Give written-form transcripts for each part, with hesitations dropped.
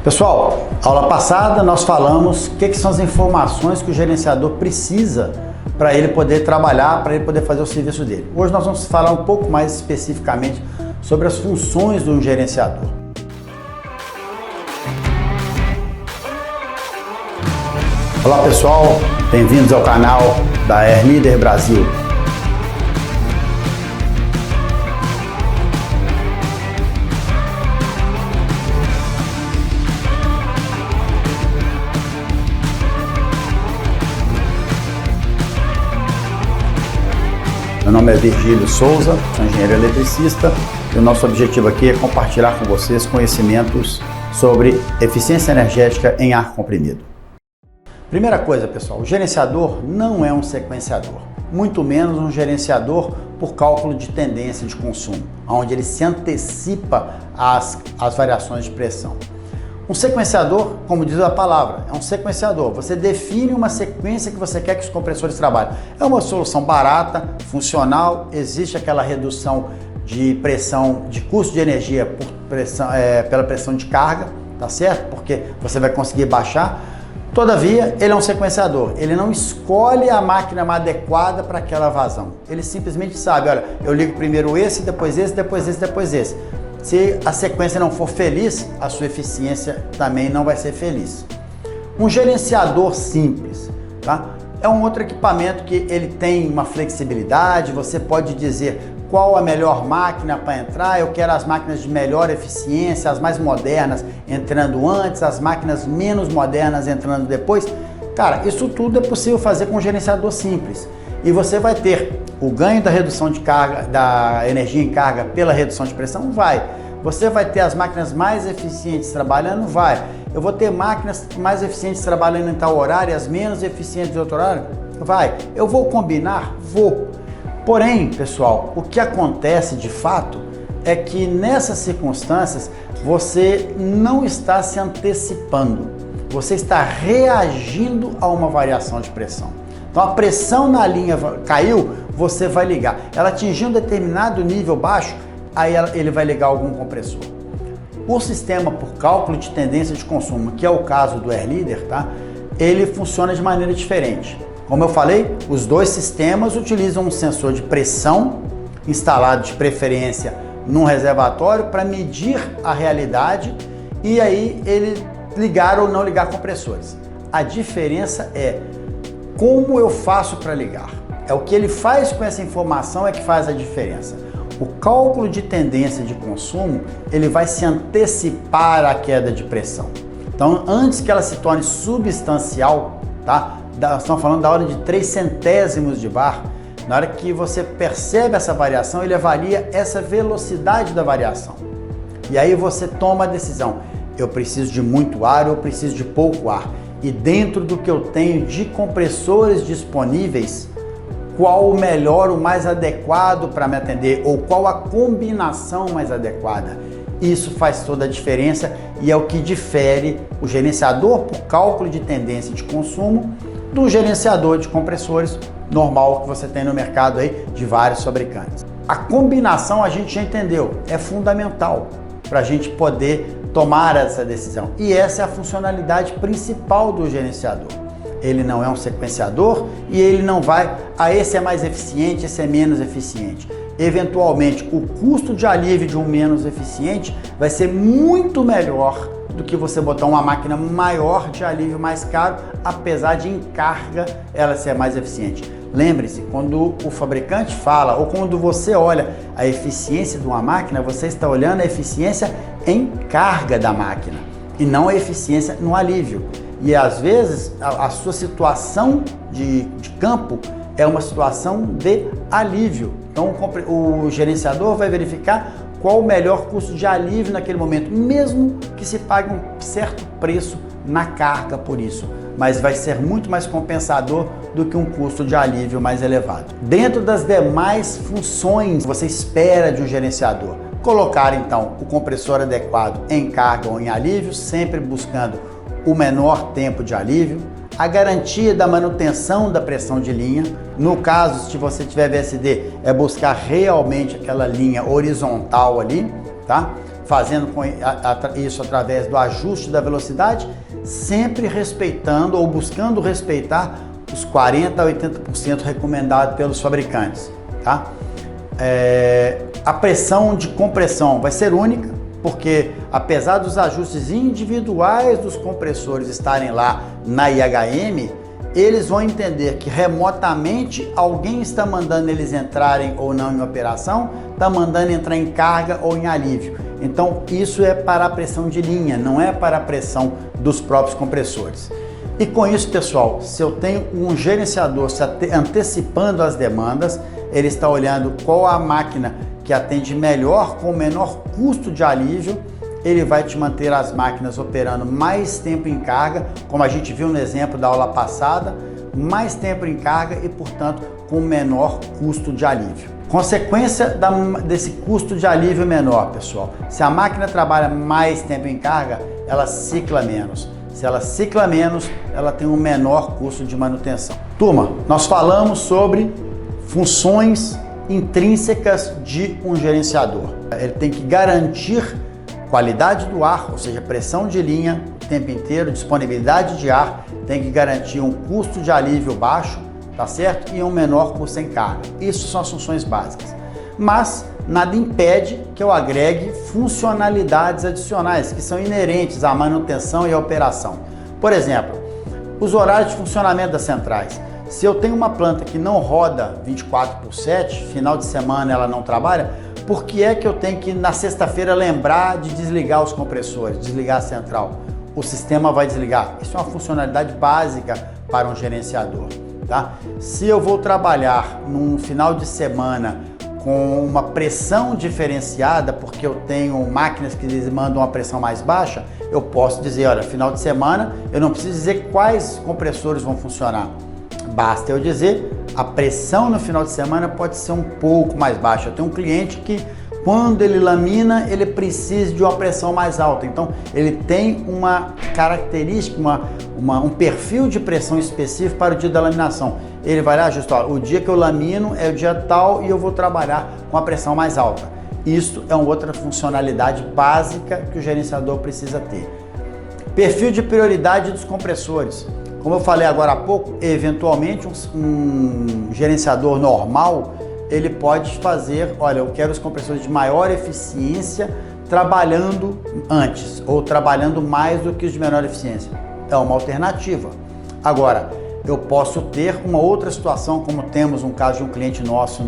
Pessoal, aula passada nós falamos o que são as informações que o gerenciador precisa para ele poder trabalhar, para ele poder fazer o serviço dele. Hoje nós vamos falar um pouco mais especificamente sobre as funções de um gerenciador. Olá pessoal, bem-vindos ao canal da AirLeader Brasil. Meu nome é Virgílio Souza, sou engenheiro eletricista e o nosso objetivo aqui é compartilhar com vocês conhecimentos sobre eficiência energética em ar comprimido. Primeira coisa, pessoal, o gerenciador não é um sequenciador, muito menos um gerenciador por cálculo de tendência de consumo, onde ele se antecipa às variações de pressão. Um sequenciador, como diz a palavra, é um sequenciador. Você define uma sequência que você quer que os compressores trabalhem. É uma solução barata, funcional, existe aquela redução de pressão, de custo de energia por pressão, pela pressão de carga, tá certo? Porque você vai conseguir baixar. Todavia, ele é um sequenciador. Ele não escolhe a máquina mais adequada para aquela vazão. Ele simplesmente sabe, olha, eu ligo primeiro esse, depois esse, depois esse, depois esse. Se a sequência não for feliz, a sua eficiência também não vai ser feliz. Um gerenciador simples, tá? É um outro equipamento que ele tem uma flexibilidade, você pode dizer qual a melhor máquina para entrar, eu quero as máquinas de melhor eficiência, as mais modernas entrando antes, as máquinas menos modernas entrando depois. Cara, isso tudo é possível fazer com um gerenciador simples. E você vai ter o ganho da redução de carga, da energia em carga pela redução de pressão? Vai. Você vai ter as máquinas mais eficientes trabalhando? Vai. Eu vou ter máquinas mais eficientes trabalhando em tal horário e as menos eficientes em outro horário? Vai. Eu vou combinar? Vou. Porém, pessoal, o que acontece de fato é que nessas circunstâncias você não está se antecipando. Você está reagindo a uma variação de pressão. Então a pressão na linha caiu, você vai ligar. Ela atingiu um determinado nível baixo, aí ele vai ligar algum compressor. O sistema por cálculo de tendência de consumo, que é o caso do AirLeader, tá? Ele funciona de maneira diferente. Como eu falei, os dois sistemas utilizam um sensor de pressão instalado de preferência num reservatório para medir a realidade e aí ele ligar ou não ligar compressores. A diferença é como eu faço para ligar. É o que ele faz com essa informação é que faz a diferença. O cálculo de tendência de consumo, ele vai se antecipar à queda de pressão. Então, antes que ela se torne substancial, tá? Estamos falando da ordem de 3 centésimos de bar. Na hora que você percebe essa variação, ele avalia essa velocidade da variação. E aí você toma a decisão. Eu preciso de muito ar ou eu preciso de pouco ar? E dentro do que eu tenho de compressores disponíveis, qual o melhor, o mais adequado para me atender ou qual a combinação mais adequada. Isso faz toda a diferença e é o que difere o gerenciador por cálculo de tendência de consumo do gerenciador de compressores normal que você tem no mercado aí de vários fabricantes. A combinação a gente já entendeu, é fundamental para a gente poder tomar essa decisão. E essa é a funcionalidade principal do gerenciador. Ele não é um sequenciador e ele não vai, esse é mais eficiente, esse é menos eficiente. Eventualmente, o custo de alívio de um menos eficiente vai ser muito melhor do que você botar uma máquina maior de alívio mais caro, apesar de em carga ela ser mais eficiente. Lembre-se, quando o fabricante fala ou quando você olha a eficiência de uma máquina, você está olhando a eficiência em carga da máquina e não a eficiência no alívio. E às vezes a sua situação de campo é uma situação de alívio. Então o gerenciador vai verificar qual o melhor custo de alívio naquele momento, mesmo que se pague um certo preço na carga por isso, mas vai ser muito mais compensador do que um custo de alívio mais elevado. Dentro das demais funções que você espera de um gerenciador, colocar então o compressor adequado em carga ou em alívio, sempre buscando o menor tempo de alívio, a garantia da manutenção da pressão de linha. No caso, se você tiver VSD, é buscar realmente aquela linha horizontal ali, tá? fazendo isso através do ajuste da velocidade, sempre respeitando ou buscando respeitar os 40% a 80% recomendado pelos fabricantes, tá? A pressão de compressão vai ser única, porque apesar dos ajustes individuais dos compressores estarem lá na IHM, eles vão entender que remotamente alguém está mandando eles entrarem ou não em operação, está mandando entrar em carga ou em alívio. Então isso é para a pressão de linha, não é para a pressão dos próprios compressores. E com isso, pessoal, se eu tenho um gerenciador antecipando as demandas, ele está olhando qual a máquina que atende melhor, com menor custo de alívio, ele vai te manter as máquinas operando mais tempo em carga, como a gente viu no exemplo da aula passada, mais tempo em carga e, portanto, com menor custo de alívio. Consequência desse custo de alívio menor, pessoal, se a máquina trabalha mais tempo em carga, ela cicla menos. Se ela cicla menos, ela tem um menor custo de manutenção. Turma, nós falamos sobre funções intrínsecas de um gerenciador. Ele tem que garantir qualidade do ar, ou seja, pressão de linha o tempo inteiro, disponibilidade de ar, tem que garantir um custo de alívio baixo, tá certo? E um menor custo em carga. Isso são as funções básicas. Mas nada impede que eu agregue funcionalidades adicionais que são inerentes à manutenção e à operação. Por exemplo, os horários de funcionamento das centrais. Se eu tenho uma planta que não roda 24/7, final de semana ela não trabalha, por que é que eu tenho que na sexta-feira lembrar de desligar os compressores, desligar a central? O sistema vai desligar. Isso é uma funcionalidade básica para um gerenciador, tá? Se eu vou trabalhar num final de semana com uma pressão diferenciada, porque eu tenho máquinas que mandam uma pressão mais baixa, eu posso dizer, olha, final de semana eu não preciso dizer quais compressores vão funcionar. Basta eu dizer, a pressão no final de semana pode ser um pouco mais baixa. Eu tenho um cliente que, quando ele lamina, ele precisa de uma pressão mais alta. Então, ele tem uma característica, um perfil de pressão específico para o dia da laminação. Ele vai lá, ajustar, o dia que eu lamino é o dia tal e eu vou trabalhar com a pressão mais alta. Isso é uma outra funcionalidade básica que o gerenciador precisa ter. Perfil de prioridade dos compressores. Como eu falei agora há pouco, eventualmente um gerenciador normal, ele pode fazer, olha, eu quero os compressores de maior eficiência trabalhando antes ou trabalhando mais do que os de menor eficiência. É uma alternativa. Agora, eu posso ter uma outra situação, como temos um caso de um cliente nosso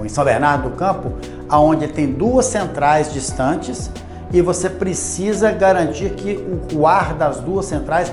em São Bernardo do Campo, onde ele tem duas centrais distantes e você precisa garantir que o ar das duas centrais,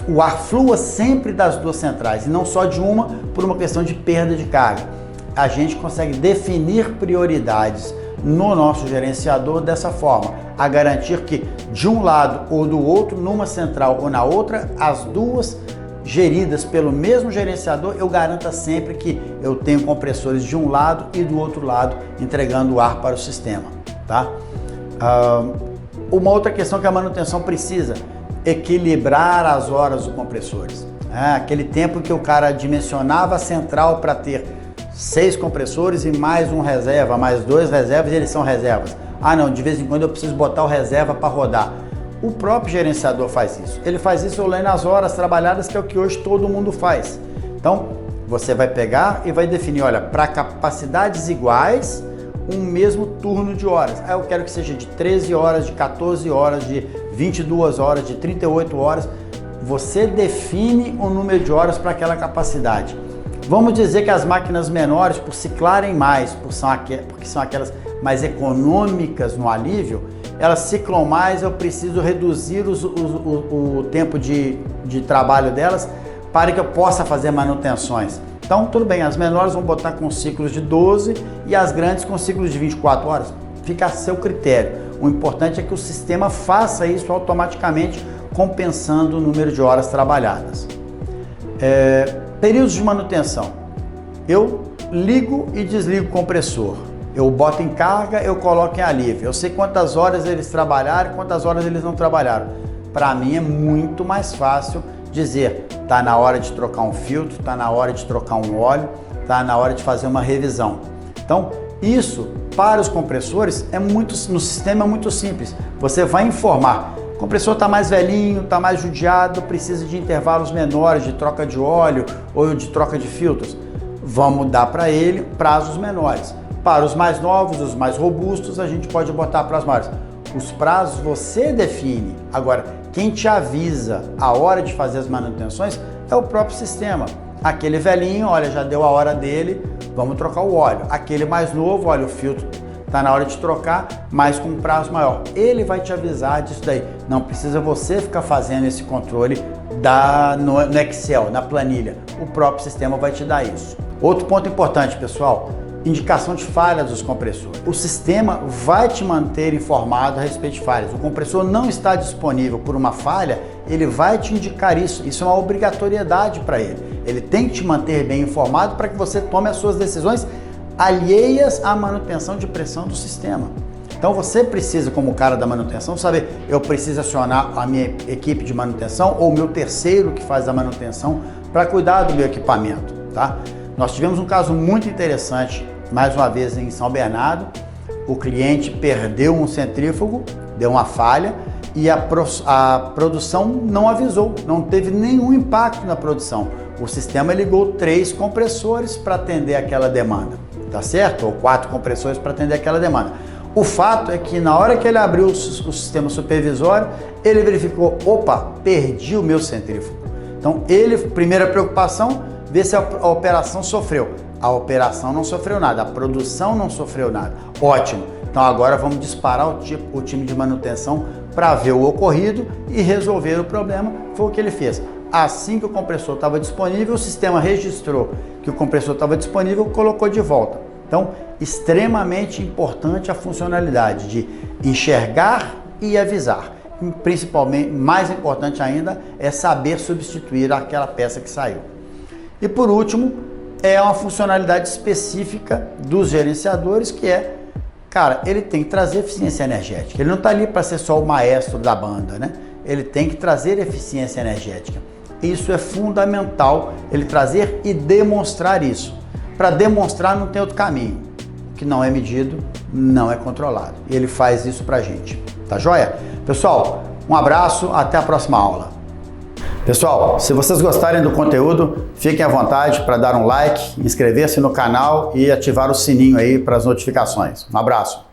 o ar flua sempre das duas centrais e não só de uma por uma questão de perda de carga. A gente consegue definir prioridades no nosso gerenciador dessa forma, a garantir que de um lado ou do outro, numa central ou na outra, as duas geridas pelo mesmo gerenciador, eu garanta sempre que eu tenho compressores de um lado e do outro lado entregando ar para o sistema, tá? Uma outra questão que a manutenção precisa equilibrar as horas dos compressores. Aquele tempo que o cara dimensionava a central para ter 6 compressores e mais um reserva, mais 2 reservas, e eles são reservas. Não, de vez em quando eu preciso botar o reserva para rodar. O próprio gerenciador faz isso. Ele faz isso olhando as horas trabalhadas, que é o que hoje todo mundo faz. Então, você vai pegar e vai definir, olha, para capacidades iguais, um mesmo turno de horas. Eu quero que seja de 13 horas, de 14 horas, de 22 horas, de 38 horas. Você define o número de horas para aquela capacidade. Vamos dizer que as máquinas menores, por ciclarem mais, porque são aquelas mais econômicas no alívio, elas ciclam mais, eu preciso reduzir o tempo de trabalho delas para que eu possa fazer manutenções. Então, tudo bem, as menores vão botar com ciclos de 12 e as grandes com ciclos de 24 horas. Fica a seu critério. O importante é que o sistema faça isso automaticamente, compensando o número de horas trabalhadas. Períodos de manutenção. Eu ligo e desligo o compressor. Eu boto em carga, eu coloco em alívio. Eu sei quantas horas eles trabalharam e quantas horas eles não trabalharam. Para mim é muito mais fácil dizer, está na hora de trocar um filtro, está na hora de trocar um óleo, está na hora de fazer uma revisão. Então, isso para os compressores no sistema é muito simples. Você vai informar, o compressor está mais velhinho, está mais judiado, precisa de intervalos menores de troca de óleo ou de troca de filtros. Vamos dar para ele prazos menores. Para os mais novos, os mais robustos, a gente pode botar prazos maiores. Os prazos você define. Agora, quem te avisa a hora de fazer as manutenções é o próprio sistema. Aquele velhinho, olha, já deu a hora dele, vamos trocar o óleo. Aquele mais novo, olha, o filtro está na hora de trocar, mas com um prazo maior. Ele vai te avisar disso daí. Não precisa você ficar fazendo esse controle no Excel, na planilha. O próprio sistema vai te dar isso. Outro ponto importante, pessoal, indicação de falhas dos compressores. O sistema vai te manter informado a respeito de falhas. O compressor não está disponível por uma falha, ele vai te indicar isso. Isso é uma obrigatoriedade para ele. Ele tem que te manter bem informado para que você tome as suas decisões alheias à manutenção de pressão do sistema. Então você precisa, como cara da manutenção, saber, eu preciso acionar a minha equipe de manutenção ou o meu terceiro que faz a manutenção para cuidar do meu equipamento, tá? Nós tivemos um caso muito interessante, mais uma vez em São Bernardo. O cliente perdeu um centrífugo, deu uma falha e a produção não avisou, não teve nenhum impacto na produção. O sistema ligou 3 compressores para atender aquela demanda, tá certo? Ou 4 compressores para atender aquela demanda. O fato é que na hora que ele abriu o sistema supervisório, ele verificou, opa, perdi o meu centrífugo. Então primeira preocupação, ver se a operação sofreu. A operação não sofreu nada, a produção não sofreu nada. Ótimo. Então agora vamos disparar o time de manutenção para ver o ocorrido e resolver o problema. Foi o que ele fez. Assim que o compressor estava disponível, o sistema registrou que o compressor estava disponível e colocou de volta. Então, extremamente importante a funcionalidade de enxergar e avisar. Principalmente, mais importante ainda, é saber substituir aquela peça que saiu. E por último, é uma funcionalidade específica dos gerenciadores, que é, cara, ele tem que trazer eficiência energética. Ele não está ali para ser só o maestro da banda, né? Ele tem que trazer eficiência energética. Isso é fundamental, ele trazer e demonstrar isso. Para demonstrar não tem outro caminho. O que não é medido, não é controlado. E ele faz isso para a gente. Tá joia? Pessoal, um abraço, até a próxima aula. Pessoal, se vocês gostarem do conteúdo, fiquem à vontade para dar um like, inscrever-se no canal e ativar o sininho aí para as notificações. Um abraço!